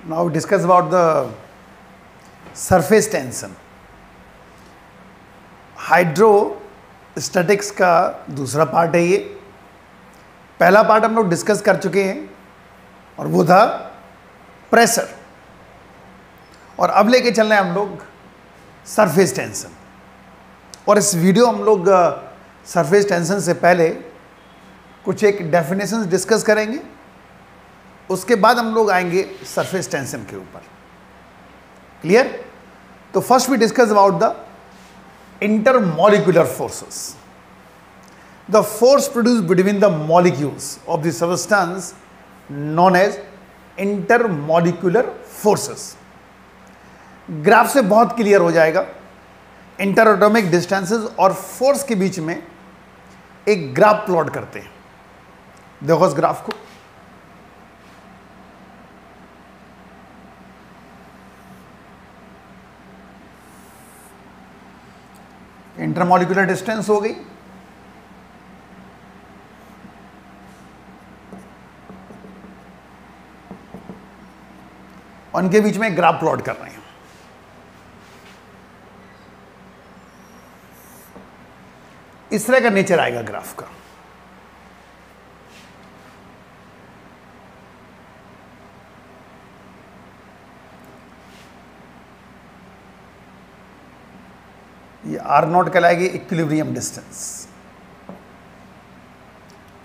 Now we discuss about the surface tension. Hydrostatics का दूसरा part है ये. पहला पार्ट हम लोग डिस्कस कर चुके हैं और वो था प्रेशर, और अब लेके चल रहे हैं हम लोग सरफेस टेंशन. और इस वीडियो हम लोग सरफेस टेंशन से पहले कुछ एक डेफिनेशंस डिस्कस करेंगे, उसके बाद हम लोग आएंगे सरफेस टेंशन के ऊपर. क्लियर? तो first we discuss about the intermolecular forces. The force produced between the molecules of the substance known as intermolecular forces. Graph से बहुत क्लियर हो जाएगा. इंटरएटॉमिक डिस्टेंसेस और फोर्स के बीच में एक ग्राफ प्लॉट करते हैं. देखो इस ग्राफ को. इंटरमॉलिक्यूलर डिस्टेंस हो गई, उनके बीच में ग्राफ प्लॉट कर रहे हैं. इस तरह का नेचर आएगा ग्राफ का. ये आर नॉट कहलाएगी इक्विलिब्रियम डिस्टेंस.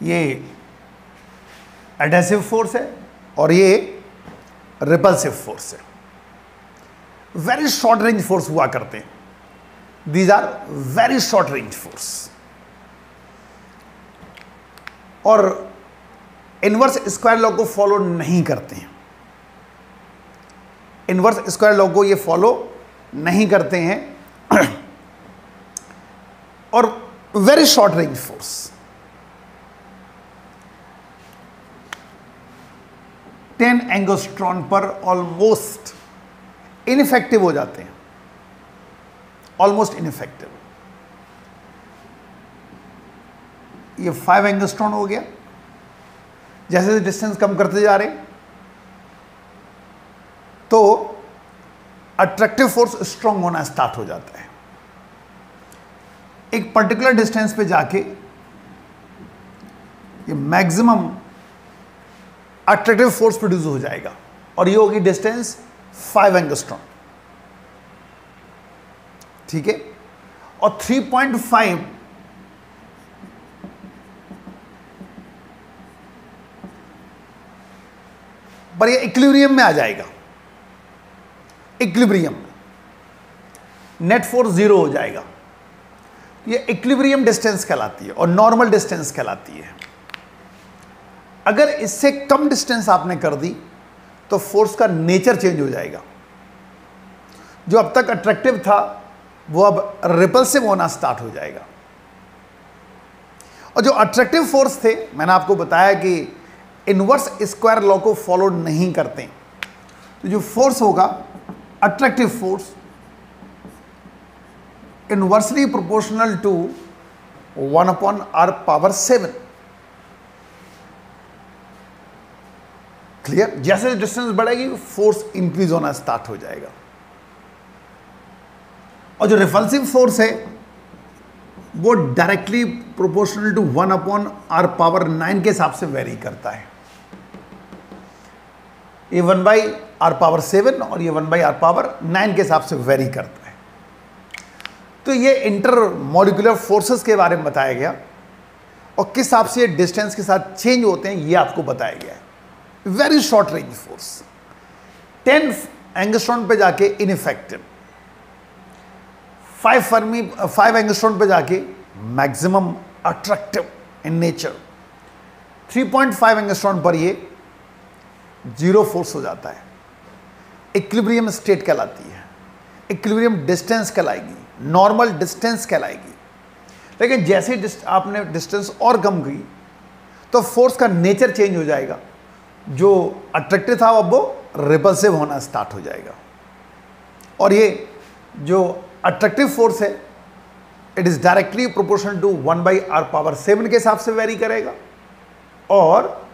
ये एडहेसिव फोर्स है और ये रिपल्सिव फोर्स है. वेरी शॉर्ट रेंज फोर्स हुआ करते हैं. These are very short range force. और इनवर्स स्क्वायर लॉ को फॉलो नहीं करते हैं. इनवर्स स्क्वायर लॉ को ये फॉलो नहीं करते हैं. और very short range force. Ten angstrom पर ऑलमोस्ट इनइफेक्टिव हो जाते हैं. Almost ineffective. ये 5 एंगस्ट्रॉन हो गया. जैसे डिस्टेंस कम करते जा रहे हैं तो अट्रैक्टिव फोर्स स्ट्रांग होना स्टार्ट हो जाता है. एक पर्टिकुलर डिस्टेंस पे जाके ये मैक्सिमम अट्रैक्टिव फोर्स प्रोड्यूस हो जाएगा और ये होगी डिस्टेंस 5 एंगस्ट्रॉन. ठीक है? और 3.5 पर ये इक्विलिब्रियम में आ जाएगा. इक्विलिब्रियम में नेट फोर्स 0 हो जाएगा. ये इक्विलिब्रियम डिस्टेंस कहलाती है और नॉर्मल डिस्टेंस कहलाती है. अगर इससे कम डिस्टेंस आपने कर दी तो फोर्स का नेचर चेंज हो जाएगा. जो अब तक अट्रैक्टिव था वो अब रिपल्सिव होना स्टार्ट हो जाएगा. और जो अट्रैक्टिव फोर्स थे, मैंने आपको बताया कि इनवर्स स्क्वायर लॉ को फॉलो नहीं करते. तो जो फोर्स होगा attractive force inversely proportional to 1/r⁷. Clear? जैसे डिस्टेंस बढ़ेगी फोर्स इंक्रीज होना स्टार्ट हो जाएगा. और जो रिपल्सिव फोर्स है वो डायरेक्टली प्रोपोर्शनल टू 1/r⁹ के हिसाब से वेरी करता है. ये 1/r⁷ और ये 1/r⁹ के हिसाब से वेरी करता है. तो ये इंटरमॉलिक्यूलर फोर्सेस के बारे में बताया गया और किस हिसाब से ये डिस्टेंस के साथ चेंज होते हैं ये आपको बताया गया है. Very short range force 10 angstrom पे जाके इनइफेक्टिव, 5 एंगस्ट्रॉन पे जाके maximum attractive in nature, 3.5 angstrom पर ये 0 फोर्स हो जाता है. इक्विलिब्रियम स्टेट कहलाती है. इक्विलिब्रियम डिस्टेंस कहलाएगी, नॉर्मल डिस्टेंस कहलाएगी. लेकिन जैसे आपने डिस्टेंस और कम की तो फोर्स का नेचर चेंज हो जाएगा. जो अट्रैक्टिव था अब वो रिपल्सिव होना स्टार्ट हो जाएगा. और ये जो अट्रैक्टिव फोर्स है it is directly proportional to 1/r⁷ के हिसाब से वेरी करेगा. और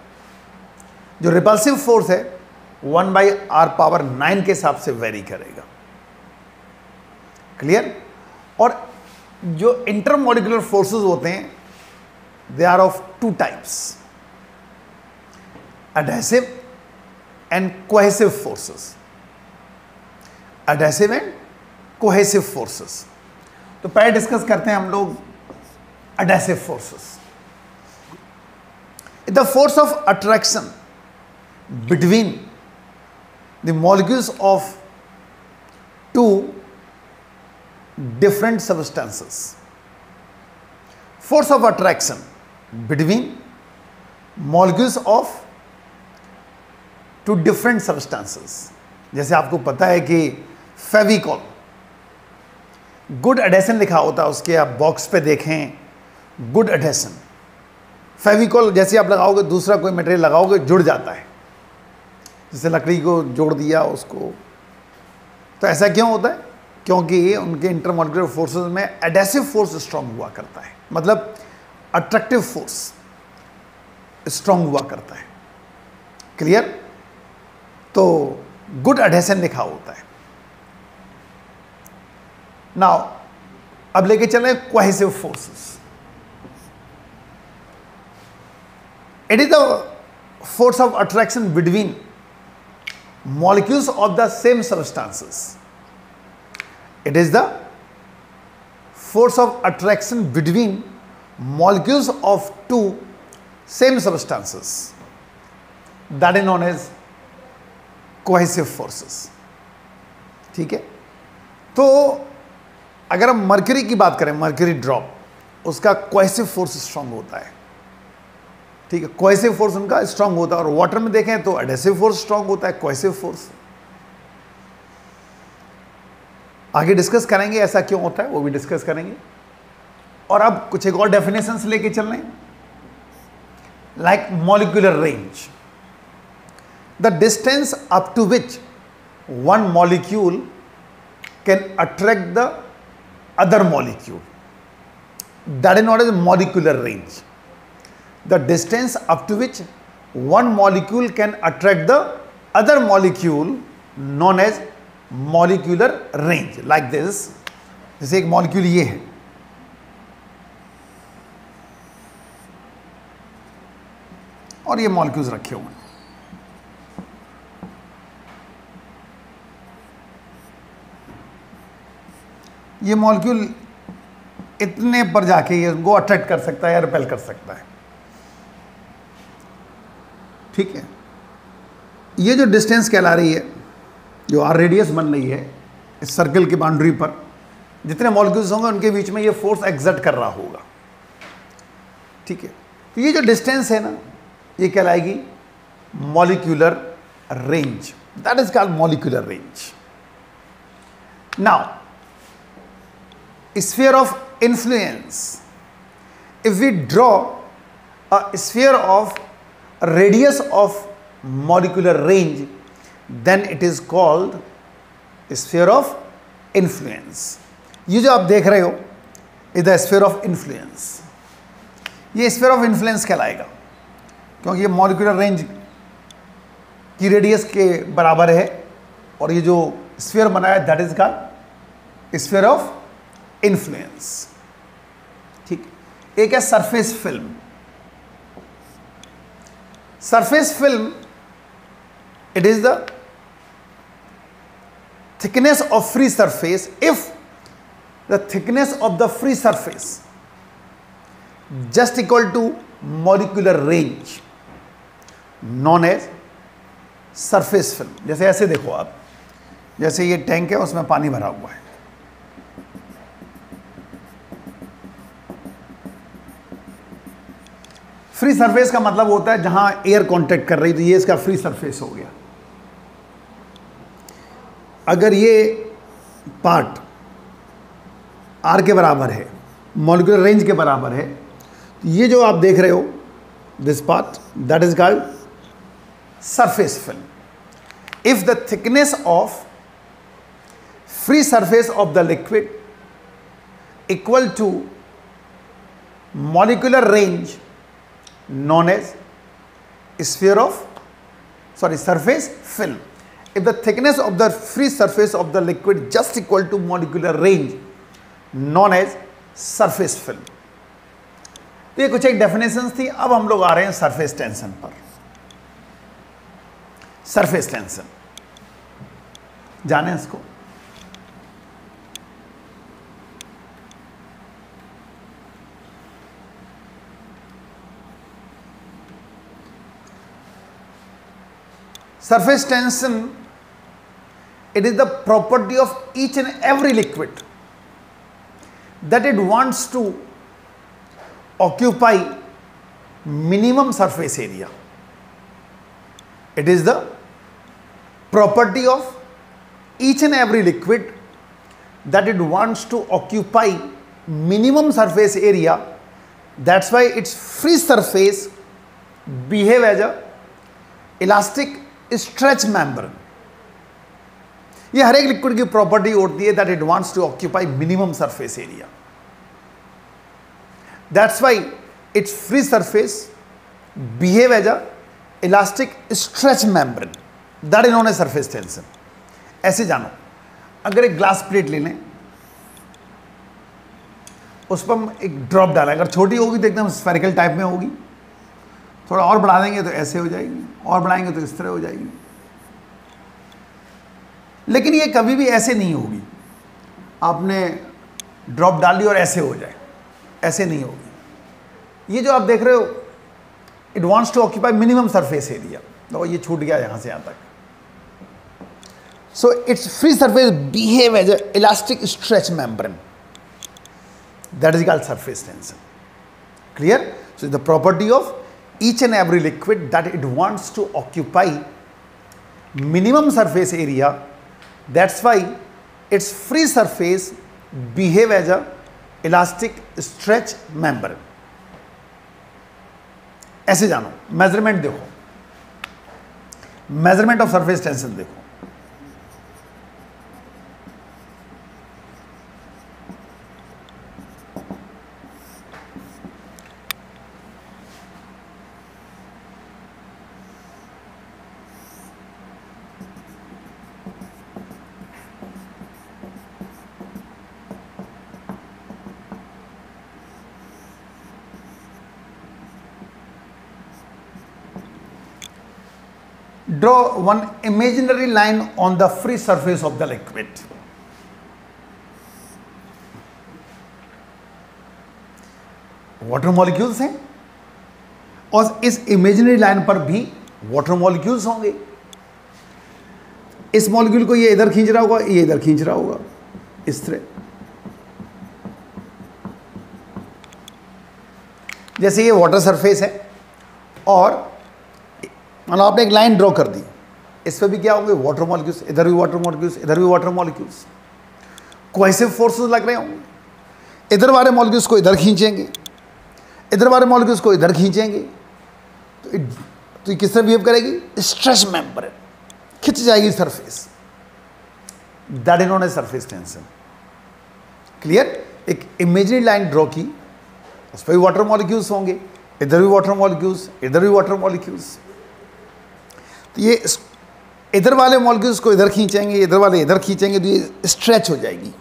जो रिपल्सिव फोर्स है 1/r⁹ के हिसाब से वेरी करेगा। क्लियर? और जो इंटरमॉलिक्यूलर फोर्सेस होते हैं they are of two types, adhesive and cohesive forces, adhesive and cohesive forces। तो पहले डिस्कस करते हैं हम लोग adhesive forces। The force of attraction between the molecules of two different substances, force of attraction between molecules of two different substances. जैसे आपको पता है कि फेविकॉल गुड एडेशन लिखा होता है उसके, आप बॉक्स पे देखें गुड एडेशन। फेविकॉल जैसे आप लगाओगे, दूसरा कोई मटेरियल लगाओगे जुड़ जाता है, जैसे लकड़ी को जोड़ दिया उसको। तो ऐसा क्यों होता है? क्योंकि उनके इंटरमॉलिक्यूलर फोर्सेस में एडेसिव फोर्स स्ट्रांग हुआ करता है, मतलब अट्रैक्टिव फोर्स स्ट्रांग हुआ करता है। क्लियर? तो गुड एडेशन लिखा होता है। नाउ अब लेके चले cohesive forces. It is the force of attraction between molecules of the same substances. It is the force of attraction between molecules of two same substances, that is known as cohesive forces. ठीक है? तो अगर हम mercury की बात करें, mercury drop, उसका cohesive force strong होता है। ठीक है? कोहेसिव फोर्स उनका स्ट्रांग होता है। और वाटर में देखें तो एडेसिव फोर्स स्ट्रांग होता है, कोहेसिव फोर्स। आगे डिस्कस करेंगे ऐसा क्यों होता है, वो भी डिस्कस करेंगे। और अब कुछ एक और डेफिनेशंस लेके चल रहे हैं, like molecular range, the distance up to which one molecule can attract the other molecule, that is known as molecular range। The distance up to which one molecule can attract the other molecule known as molecular range, like this। जैसे एक molecule ये है, और ये molecules रखे हुए हैं। ये मॉलिक्यूल इतने पर जाके ये उनको अट्रैक्ट कर सकता है या रिपेल कर सकता है। ठीक है? ये जो डिस्टेंस कहला रही है, जो आर रेडियस बन रही है इस सर्कल की बाउंड्री पर, जितने मॉलिक्यूल्स होंगे उनके बीच में ये फोर्स एक्सर्ट कर रहा होगा। ठीक है? तो ये जो डिस्टेंस है ना, ये कहलाएगी molecular range, that is called molecular range. Now sphere of influence, if we draw a sphere of radius of molecular range, then it is called sphere of influence। ये जो आप देख रहे हो is the sphere of influence. ये sphere of influence कहलाएगा क्योंकि ये मॉलिक्यूलर रेंज की रेडियस के बराबर है, और ये जो स्फीयर बनाया that is called sphere of influence. ठीक? एक है surface film. Surface film, it is the thickness of free surface if the thickness of the free surface just equal to molecular range known as surface film. जैसे ऐसे देखो आप, जैसे ये tank है उसमें पानी भरा हुआ है, फ्री सरफेस का मतलब होता है जहां एयर कांटेक्ट कर रही, तो ये इसका फ्री सरफेस हो गया। अगर ये पार्ट आर के बराबर है, मॉलिक्यूलर रेंज के बराबर है, तो ये जो आप देख रहे हो this part that is called surface film. If the thickness of free surface of the liquid equal to molecular range known as sphere of sorry, surface film. If the thickness of the free surface of the liquid just equal to molecular range, known as surface film. तो ये कुछ एक definitions थी. अब हम लोग आ रहे हैं सरफेस टेंशन पर. सरफेस टेंशन जाने इसको. Surface tension, it is the property of each and every liquid that it wants to occupy minimum surface area. It is the property of each and every liquid that it wants to occupy minimum surface area. That's why its free surface behave as a elastic stretch membrane. ये हर एक liquid की property होती है that it wants to occupy minimum surface area. That's why its free surface behave as a elastic stretch membrane. That is known as surface tension. ऐसे जानो, अगर एक ग्लास प्लेट ले लें, उस पर हम एक ड्रॉप डालें, अगर छोटी होगी तो एकदम स्फेरिकल टाइप में होगी, थोड़ा और बढ़ा देंगे तो ऐसे हो जाएगी, और बढ़ाएंगे तो इस तरह हो जाएगी. लेकिन ये कभी भी ऐसे नहीं होगी. आपने ड्रॉप डाल दी और ऐसे हो जाए, ऐसे नहीं होगी. ये जो आप देख रहे हो, it wants to occupy minimum surface area. तो ये छूट गया यहां से यहां तक. So its free surface behave as a elastic stretch membrane. That is called surface tension. Clear? So the property of each and every liquid that it wants to occupy minimum surface area. That's why its free surface behave as a elastic stretch membrane. ऐसे जानो. Measurement देखो, measurement of surface tension देखो. Draw one imaginary line on the free surface of the liquid. Water molecules हैं और इस imaginary line पर भी water molecules होंगे. इस मॉलिक्यूल को ये इधर खींच रहा होगा, ये इधर खींच रहा होगा, इस तरह. जैसे ये वाटर सरफेस है और मतलब आपने एक लाइन ड्रॉ कर दी, इस पर भी क्या होंगे? Water molecules. इधर भी वाटर मॉलिक्यूल्स, इधर भी वाटर मॉलिक्यूल्स. कोहेसिव फोर्सेस लग रहे होंगे. इधर वाले मॉलिक्यूल्स को इधर खींचेंगे, इधर वाले मॉलिक्यूल्स को इधर खींचेंगे, तो ये किस तरह बिहेव करेगी? Stretch membrane. खिंच जाएगी surface. That is known as surface tension. Clear? एक इमेजिनरी लाइन ड्रॉ की, उस पर भी वाटर मॉलिक्यूल्स होंगे, इधर भी वाटर मॉलिक्यूल्स, इधर भी वाटर मॉलिक्यूल्स. तो ये इधर वाले मॉलिक्यूल्स को इधर खींचेंगे, इधर वाले इधर खींचेंगे, तो ये स्ट्रेच हो जाएगी.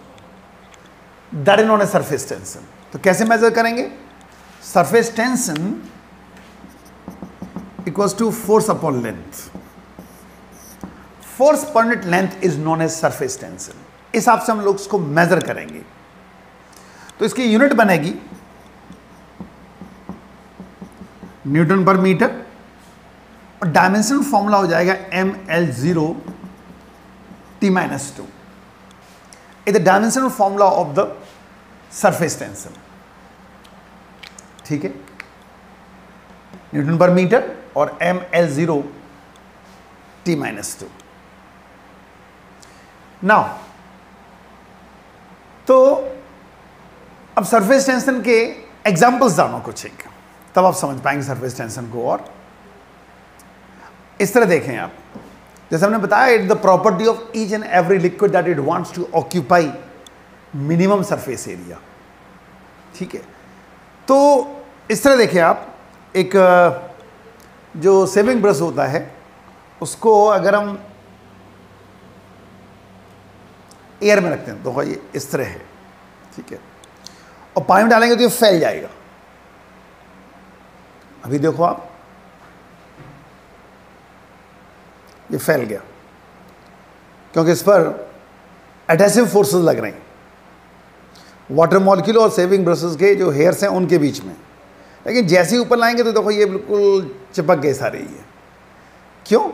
That is known as surface tension. तो कैसे मेजर करेंगे? Surface tension equals to force upon length. Force पर unit length is known as surface tension. इस हिसाब से हम लोग इसको मेजर करेंगे. तो इसकी यूनिट बनेगी न्यूटन पर मीटर और डायमेंशनल फॉर्मूला हो जाएगा ml0 t-2. Is the dimensional formula of the surface tension. ठीक है? न्यूटन पर मीटर और ml0 t-2. नाउ तो अब सरफेस टेंशन के एग्जांपल्स जानो कुछ एक, तब आप समझ पाएंगे सरफेस टेंशन को. और इस तरह देखें आप, जैसे हमने बताया, it the property of each and every liquid that it wants to occupy minimum surface area. ठीक है? तो इस तरह देखें आप, एक जो सेविंग ब्रश होता है उसको अगर हम एयर में रखते हैं तो ये इस तरह है, ठीक है, और पानी में डालेंगे तो ये फैल जाएगा। अभी देखो आप, ये फैल गया क्योंकि इस पर एडहेसिव फोर्सेस लग रहे हैं वाटर मॉलिक्यूल और सेविंग ब्रशेस के जो हेयर्स हैं उनके बीच में। लेकिन जैसे ही ऊपर लाएंगे तो देखो ये बिल्कुल चिपक गए सारे। ये क्यों?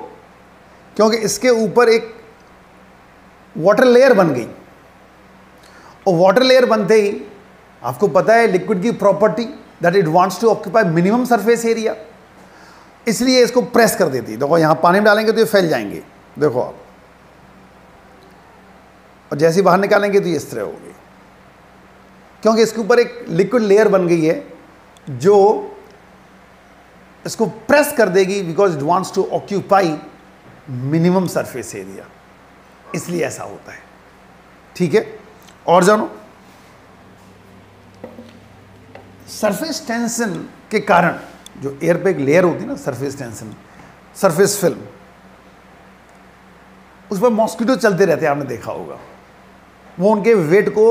क्योंकि इसके ऊपर एक वाटर लेयर बन गई, और वाटर लेयर बनते ही आपको पता है लिक्विड की property that it wants to occupy minimum surface area, इसलिए इसको प्रेस कर देती है। देखो यहाँ पानी में डालेंगे तो ये फैल जाएंगे, देखो आप, और जैसे ही बाहर निकालेंगे तो ये इस तरह होगी, क्योंकि इसके ऊपर एक लिक्विड लेयर बन गई है जो इसको प्रेस कर देगी, because it wants to occupy minimum surface area, इसलिए ऐसा होता है। ठीक है, और जानो, सरफेस टेंशन के कारण जो एयर पे एक लेयर होती है ना, सरफेस टेंशन, सरफेस फिल्म, उस पर मॉस्किटो चलते रहते हैं, आपने देखा होगा। वो उनके वेट को,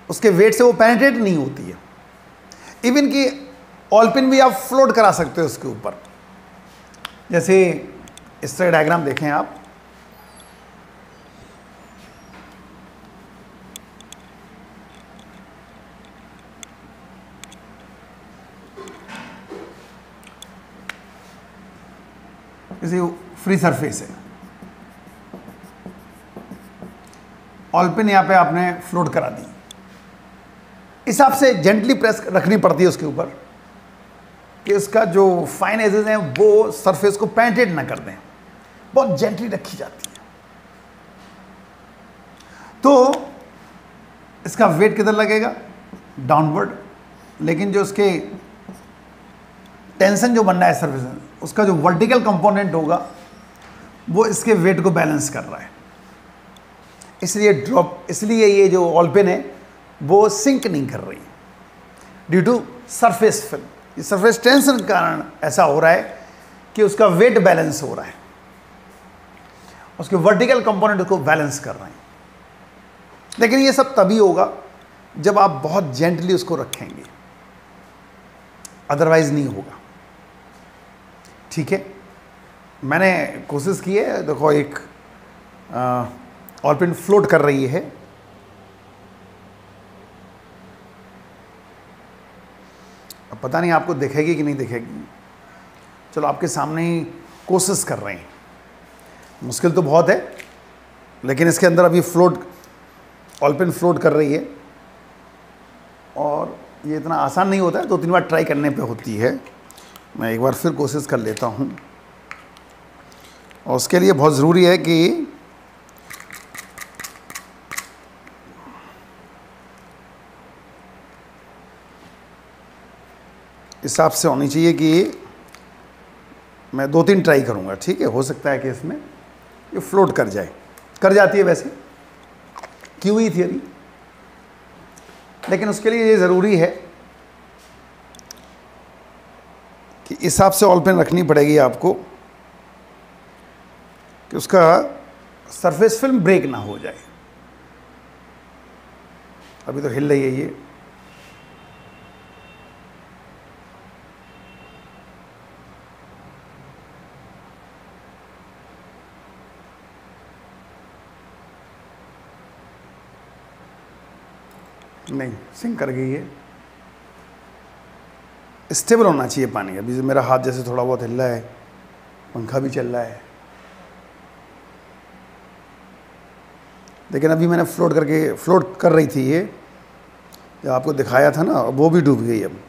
उसके वेट से वो पेनिट्रेट नहीं होती है। इवन कि ऑलपिन भी आप फ्लोट करा सकते हो उसके ऊपर। जैसे इस तरह डायग्राम देखें आप, जैसे फ्री सरफेस है, ऑलपिन यहाँ पे आपने फ्लोट करा दी, इस हिसाब से जेंटली प्रेस रखनी पड़ती है उसके ऊपर कि उसका जो फाइन एजेस हैं वो सरफेस को पेनिट्रेट ना कर दें, बहुत जेंटली रखी जाती है। तो इसका वेट किधर लगेगा? डाउनवर्ड। लेकिन जो उसके टेंशन जो बन रहा है सरफेस, उसका जो वर्टिकल कंपोनेंट होगा वो इसके वेट को बैलेंस कर रहा है, इसलिए ये जो ऑलपिन है वो सिंक नहीं कर रही ड्यू टू सरफेस फिल्म। इस सरफेस टेंशन के कारण ऐसा हो रहा है कि उसका वेट बैलेंस हो रहा है, उसके वर्टिकल कंपोनेंट को बैलेंस कर रहे हैं। लेकिन ये सब तभी होगा जब आप बहुत जेंटली उसको रखेंगे, अदरवाइज नहीं होगा। ठीक है, मैंने कोशिश की है, देखो एक ऑलपिन फ्लोट कर रही है, अब पता नहीं आपको दिखेगी कि नहीं दिखेगी, चलो आपके सामने ही कोशिश कर रहे हैं। मुश्किल तो बहुत है, लेकिन इसके अंदर अभी ऑलपिन फ्लोट कर रही है, और ये इतना आसान नहीं होता है, 2-3 बार ट्राई करने पे होती है। मैं एक बार फिर कोशिश कर लेता हूँ, और उसके लिए बहुत ज़रूरी है कि इस हिसाब से होनी चाहिए कि मैं 2-3 ट्राई करूँगा। ठीक है, हो सकता है कि इसमें ये फ्लोट कर जाए, कर जाती है वैसे, की हुई थियरी। लेकिन उसके लिए ये ज़रूरी है कि इस हिसाब से ऑलपिन रखनी पड़ेगी आपको कि उसका सरफेस फिल्म ब्रेक ना हो जाए। अभी तो हिल रही है ये, नहीं सिंक कर गई है। स्टेबल होना चाहिए पानी। अभी मेरा हाथ जैसे थोड़ा बहुत हिल रहा है, पंखा भी चल रहा है, लेकिन अभी मैंने फ्लोट कर रही थी, ये जो आपको दिखाया था ना, वो भी डूब गई अब।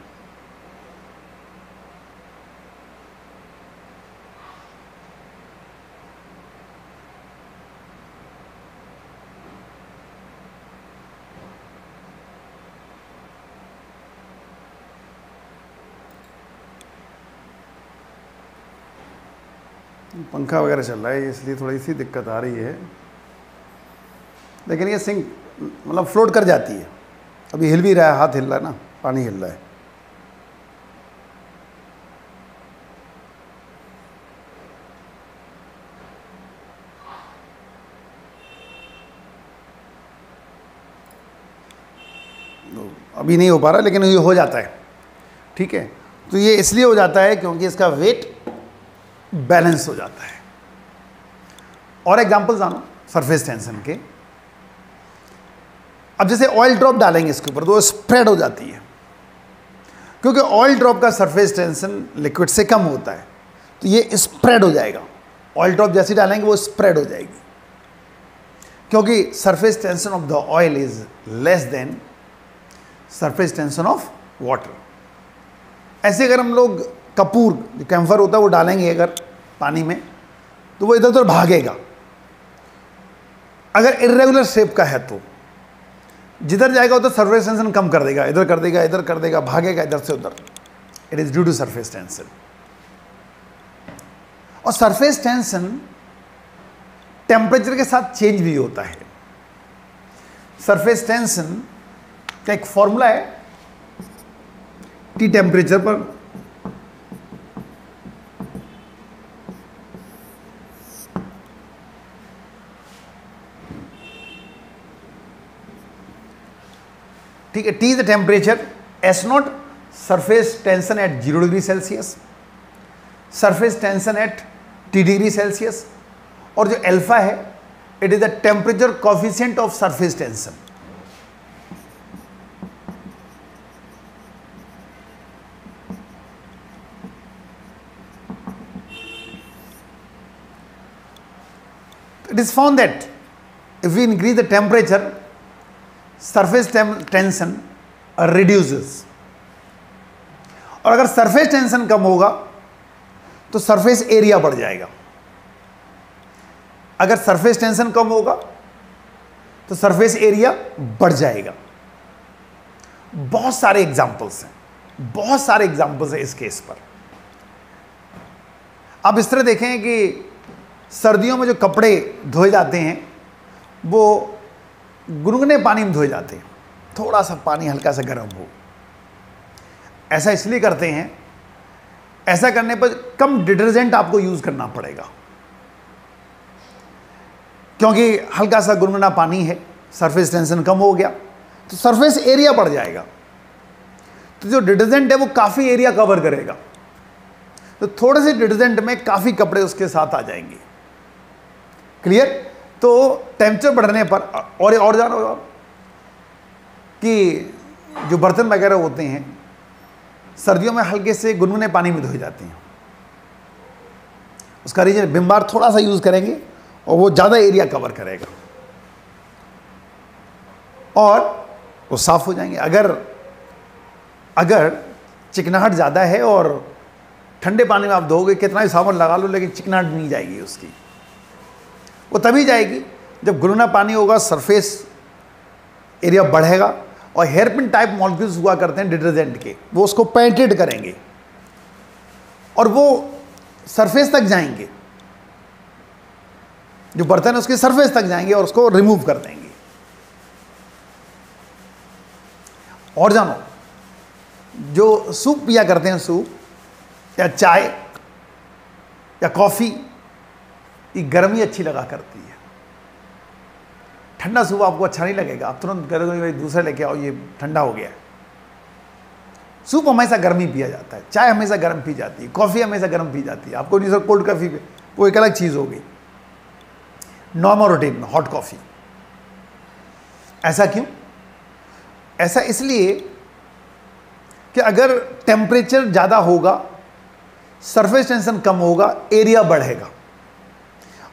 पंखा वगैरह चल रहा है इसलिए थोड़ी सी दिक्कत आ रही है, लेकिन ये सिंक मतलब फ्लोट कर जाती है। अभी हिल भी रहा है, हाथ हिल रहा है ना, पानी हिल रहा है। अभी नहीं हो पा रहा, लेकिन ये हो जाता है, ठीक है। तो ये इसलिए हो जाता है क्योंकि इसका वेट बैलेंस हो जाता है। और एग्जांपल जानो सरफेस टेंशन के। अब जैसे ऑयल ड्रॉप डालेंगे इसके ऊपर तो वो स्प्रेड हो जाती है, क्योंकि ऑयल ड्रॉप का सरफेस टेंशन लिक्विड से कम होता है, तो ये स्प्रेड हो जाएगा। ऑयल ड्रॉप जैसे डालेंगे वो स्प्रेड हो जाएगी, क्योंकि surface tension of the oil is less than surface tension of water. ऐसे अगर हम लोग कपूर जो कैम्फर होता है वो डालेंगे अगर पानी में, तो वो इधर उधर भागेगा। अगर इर्रेगुलर शेप का है तो जिधर जाएगा उधर सरफेस टेंशन कम कर देगा, इधर कर देगा, इधर कर देगा, भागेगा इधर से उधर। It is due to surface tension. और सरफेस टेंशन टेम्परेचर के साथ चेंज भी होता है। सरफेस टेंशन का एक फॉर्मूला है, टी टेम्परेचर पर ठीक है, T is the temperature, S not surface tension eight 0 degree Celsius, surface tension at T degree Celsius, और जो अल्फा है it is the temperature coefficient of surface tension. It is found that if we increase the temperature, surface tension reduces. और अगर surface tension कम होगा तो surface area बढ़ जाएगा। अगर सरफेस टेंशन कम होगा तो सरफेस एरिया बढ़ जाएगा। बहुत सारे एग्जांपल्स हैं, बहुत सारे एग्जांपल्स हैं इस केस पर। आप इस तरह देखें कि सर्दियों में जो कपड़े धोए जाते हैं वो गुनगुने पानी में धोए जाते हैं, थोड़ा सा पानी हल्का सा गर्म हो। ऐसा इसलिए करते हैं, ऐसा करने पर कम डिटर्जेंट आपको यूज करना पड़ेगा, क्योंकि हल्का सा गुनगुना पानी है, सरफेस टेंशन कम हो गया तो सरफेस एरिया बढ़ जाएगा। तो जो डिटर्जेंट है वो काफी एरिया कवर करेगा, तो थोड़े से डिटर्जेंट में काफी कपड़े उसके साथ आ जाएंगे। क्लियर? तो टेम्परेचर बढ़ने पर और जानो कि जो बर्तन वगैरह होते हैं सर्दियों में हल्के से गुनगुने पानी में धोए जाते हैं। उसका रीजन विम बार थोड़ा सा यूज करेंगे और वो ज़्यादा एरिया कवर करेगा और वो साफ हो जाएंगे। अगर चिकनाहट ज़्यादा है और ठंडे पानी में आप धोगे, कितना भी साबुन लगा लो लेकिन चिकनाहट नहीं जाएगी उसकी। वो तभी जाएगी जब गुनगुना पानी होगा, सरफेस एरिया बढ़ेगा और हेयरपिन टाइप मॉलिक्यूल्स हुआ करते हैं डिटर्जेंट के, वो उसको पेनिट्रेट करेंगे और वो सरफेस तक जाएंगे, जो बर्तन है उसके सरफेस तक जाएंगे और उसको रिमूव कर देंगे। और जानो, जो सूप पिया करते हैं, सूप या चाय या कॉफ़ी, ये गर्मी अच्छी लगा करती है। ठंडा सूप आपको अच्छा नहीं लगेगा, आप तुरंत करोगे भाई दूसरा लेके आओ, ये ठंडा हो गया है। सूप हमेशा गर्मी पिया जाता है, चाय हमेशा गर्म पी जाती है, कॉफ़ी हमेशा गर्म पी जाती है। आपको नहीं सर कोल्ड कॉफ़ी पे वो एक अलग चीज़ हो गई। नॉर्मल रूटीन में हॉट कॉफ़ी। ऐसा क्यों? ऐसा इसलिए कि अगर टेम्परेचर ज़्यादा होगा, सरफेस टेंशन कम होगा, एरिया बढ़ेगा।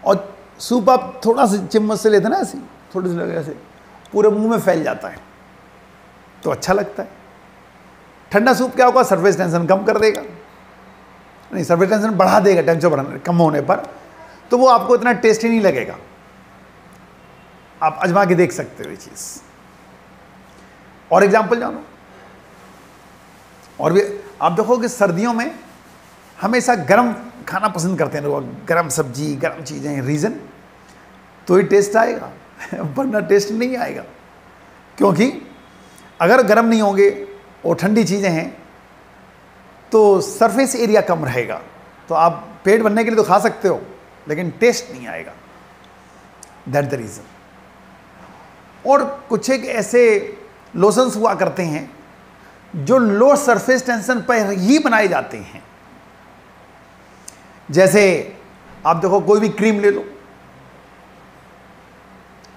और सूप आप थोड़ा सा चम्मच से लेते ना, ऐसे थोड़ी सी लगे, ऐसे पूरे मुंह में फैल जाता है तो अच्छा लगता है। ठंडा सूप क्या होगा, सरफेस टेंशन कम कर देगा, नहीं सरफेस टेंशन बढ़ा देगा टेम्परेचर बढ़ाने कम होने पर, तो वो आपको इतना टेस्टी नहीं लगेगा। आप आजमा के देख सकते हो ये चीज़। और एग्जाम्पल जानो, और भी आप देखोगे सर्दियों में हमेशा गर्म खाना पसंद करते हैं लोग, गर्म सब्जी, गर्म चीज़ें। रीज़न तो ही टेस्ट आएगा वरना टेस्ट नहीं आएगा, क्योंकि अगर गर्म नहीं होंगे और ठंडी चीज़ें हैं तो सरफेस एरिया कम रहेगा, तो आप पेट भरने के लिए तो खा सकते हो लेकिन टेस्ट नहीं आएगा। That the reason. और कुछ एक ऐसे लोशंस हुआ करते हैं जो लो सरफेस टेंशन पर ही बनाए जाते हैं। जैसे आप देखो, कोई भी क्रीम ले लो,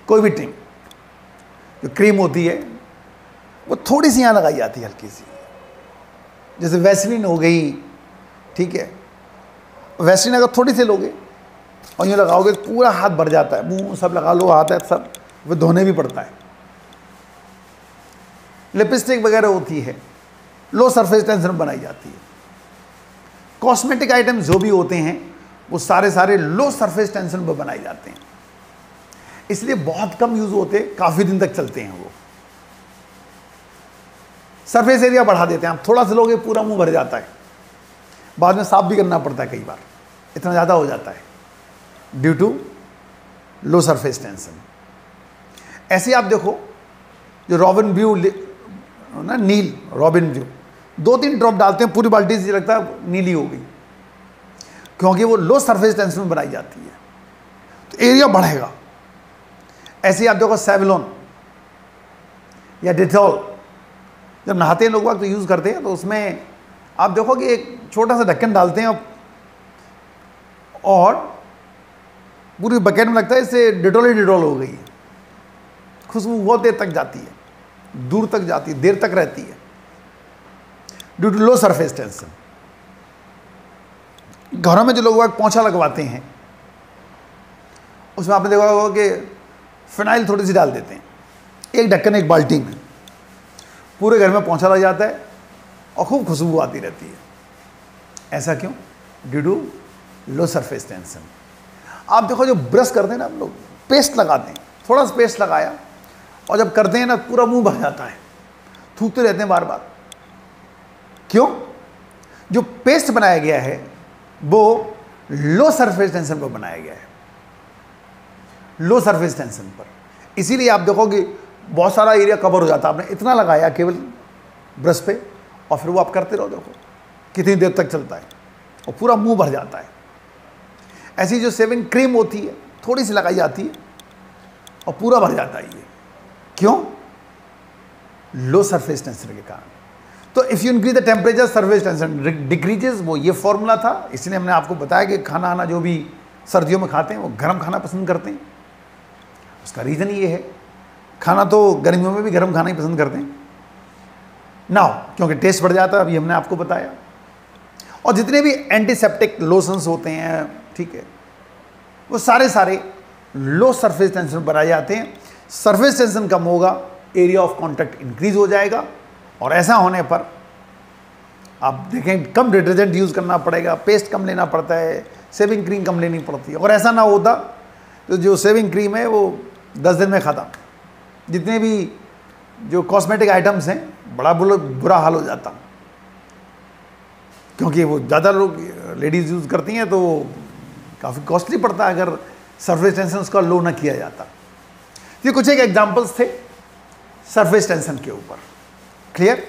कोई भी जो क्रीम होती है वो थोड़ी सी यहां लगाई जाती है, हल्की सी, जैसे वैसलीन हो गई, ठीक है। वैसलीन अगर थोड़ी सी लोगे और यूँ लगाओगे पूरा हाथ भर जाता है, मुंह सब लगा लो, हाथ है सब, वो धोने भी पड़ता है। लिपस्टिक वगैरह होती है, लो सरफेस टेंशन बनाई जाती है। कॉस्मेटिक आइटम जो भी होते हैं वो सारे लो सरफेस टेंशन पर बनाए जाते हैं, इसलिए बहुत कम यूज होते, काफी दिन तक चलते हैं। वो सरफेस एरिया बढ़ा देते हैं, आप थोड़ा सा लोगे पूरा मुंह भर जाता है, बाद में साफ भी करना पड़ता है कई बार, इतना ज़्यादा हो जाता है due to low surface tension. ऐसे आप देखो, जो रॉबिन व्यू ना, नील रॉबिन व्यू, 2-3 ड्रॉप डालते हैं, पूरी बाल्टी से लगता है नीली हो गई, क्योंकि वो लो सरफेस टेंशन में बनाई जाती है, तो एरिया बढ़ेगा। ऐसे ही आप देखो, सेवलॉन या डेटॉल, जब नहाते हैं लोग वक्त तो यूज़ करते हैं, तो उसमें आप देखो कि एक छोटा सा ढक्कन डालते हैं और पूरी बकेट में लगता है इससे डिटॉल ही डिटॉल हो गई है। खुशबू बहुत देर तक जाती है, दूर तक जाती है, देर तक रहती है, due to low surface tension. घरों में जो लोग पोंछा लगवाते हैं, उसमें आपने देखा होगा कि फिनाइल थोड़ी सी डाल देते हैं, एक ढक्कन एक बाल्टी में, पूरे घर में पोंछा लग जाता है और खूब खुशबू आती रहती है। ऐसा क्यों? Due to low surface tension. आप देखो, जो ब्रश करते हैं ना, हम लोग पेस्ट लगाते हैं, थोड़ा सा पेस्ट लगाया और जब करते हैं ना, पूरा मुंह भर जाता है, थूकते रहते हैं बार बार। क्यों? जो पेस्ट बनाया गया है वो लो सरफेस टेंशन पर बनाया गया है, लो सरफेस टेंशन पर। इसीलिए आप देखोगे बहुत सारा एरिया कवर हो जाता है, आपने इतना लगाया केवल ब्रश पे, और फिर वो आप करते रहो, देखो कितनी देर तक चलता है और पूरा मुंह भर जाता है। ऐसी जो शेविंग क्रीम होती है, थोड़ी सी लगाई जाती है और पूरा भर जाता है ये। क्यों? लो सरफेस टेंशन के कारण। तो if you increase the temperature, surface tension decreases, वो ये फॉर्मूला था। इसलिए हमने आपको बताया कि खाना आना जो भी सर्दियों में खाते हैं वो गर्म खाना पसंद करते हैं। उसका रीज़न ये है, खाना तो गर्मियों में भी गर्म खाना ही पसंद करते हैं ना, क्योंकि टेस्ट बढ़ जाता है, अभी हमने आपको बताया। और जितने भी एंटीसेप्टिक लोशंस होते हैं, ठीक है, वो सारे लो सरफेस टेंशन बनाए जाते हैं। सरफेस टेंशन कम होगा, एरिया ऑफ कॉन्टैक्ट इंक्रीज हो जाएगा, और ऐसा होने पर आप देखें कम डिटर्जेंट यूज़ करना पड़ेगा, पेस्ट कम लेना पड़ता है, शेविंग क्रीम कम लेनी पड़ती है। और ऐसा ना होता तो जो शेविंग क्रीम है वो 10 दिन में ख़त्म। जितने भी जो कॉस्मेटिक आइटम्स हैं, बड़ा बुरा हाल हो जाता, क्योंकि वो ज़्यादा लोग लेडीज़ यूज़ करती हैं, तो काफ़ी कॉस्टली पड़ता है अगर सरफेस टेंशन उसका लो ना किया जाता। ये कुछ एक एग्जांपल्स थे सरफेस टेंशन के ऊपर। क्लियर?